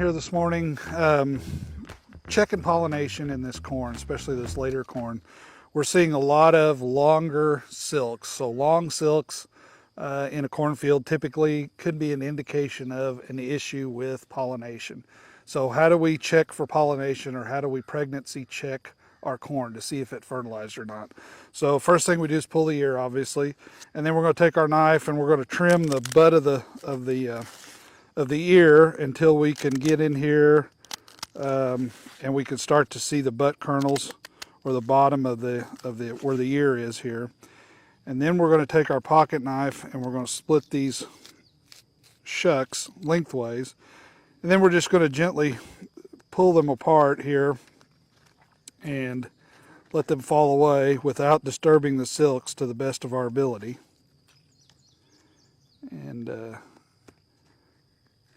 here this morning checking pollination in this corn, especially this later corn. We're seeing a lot of longer silks. So long silks in a cornfield typically could be an indication of an issue with pollination. So how do we check for pollination, or how do we pregnancy check our corn to see if it fertilized or not? So first thing we do is pull the ear, obviously, and then we're going to take our knife and we're going to trim the butt of the ear until we can get in here and we can start to see the butt kernels, or the bottom of the where the ear is here. And then we're going to take our pocket knife and we're going to split these shucks lengthways, and then we're just going to gently pull them apart here and let them fall away without disturbing the silks to the best of our ability. And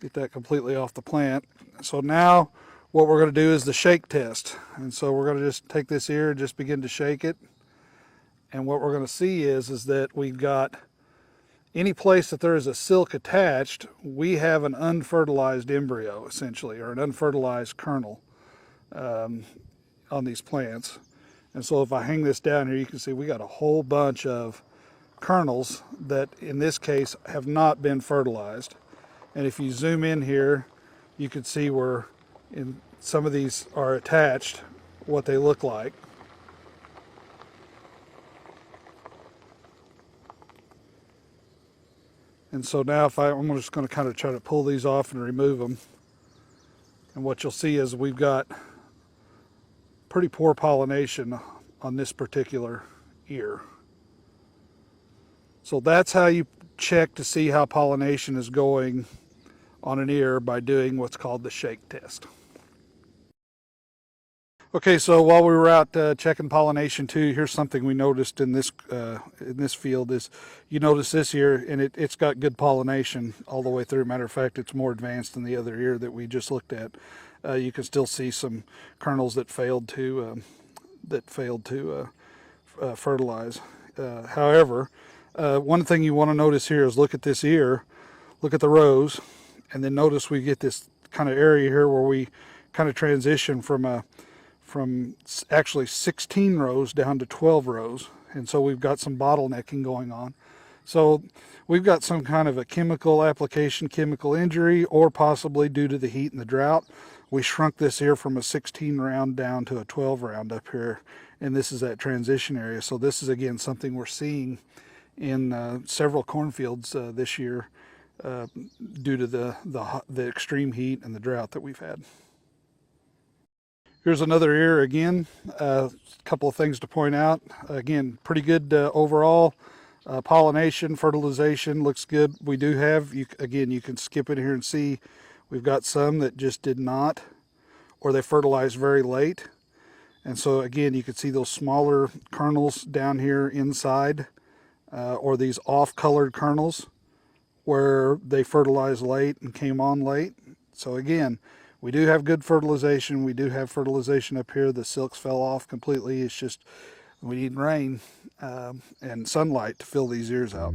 get that completely off the plant. So now what we're going to do is the shake test. And so we're going to just take this ear and just begin to shake it. And what we're going to see is that we've got any place that there is a silk attached, we have an unfertilized embryo, essentially, or an unfertilized kernel on these plants. And so if I hang this down here, you can see we got a whole bunch of kernels that in this case have not been fertilized. And if you zoom in here, you can see where in some of these are attached, what they look like. And so now I'm just going to kind of try to pull these off and remove them. And what you'll see is we've got pretty poor pollination on this particular ear. So that's how you check to see how pollination is going on an ear, by doing what's called the shake test. Okay, so while we were out checking pollination too, here's something we noticed in this field. Is you notice this ear, and it's got good pollination all the way through. Matter of fact, it's more advanced than the other ear that we just looked at. You can still see some kernels that failed to fertilize. However, one thing you want to notice here is look at this ear, look at the rows, and then notice we get this kind of area here where we kind of transition from actually 16 rows down to 12 rows. And so we've got some bottlenecking going on. So we've got some kind of a chemical application, chemical injury, or possibly due to the heat and the drought. We shrunk this here from a 16 round down to a 12 round up here. And this is that transition area. So this is again something we're seeing in several cornfields this year due to the extreme heat and the drought that we've had. Here's another ear again. A couple of things to point out. Again, pretty good overall. Pollination, fertilization looks good. We do have, again, you can skip in here and see we've got some that just did not, or they fertilized very late. And so again, you can see those smaller kernels down here inside, or these off-colored kernels where they fertilized late and came on late. So again, we do have good fertilization. We do have fertilization up here. The silks fell off completely. It's just we need rain and sunlight to fill these ears out.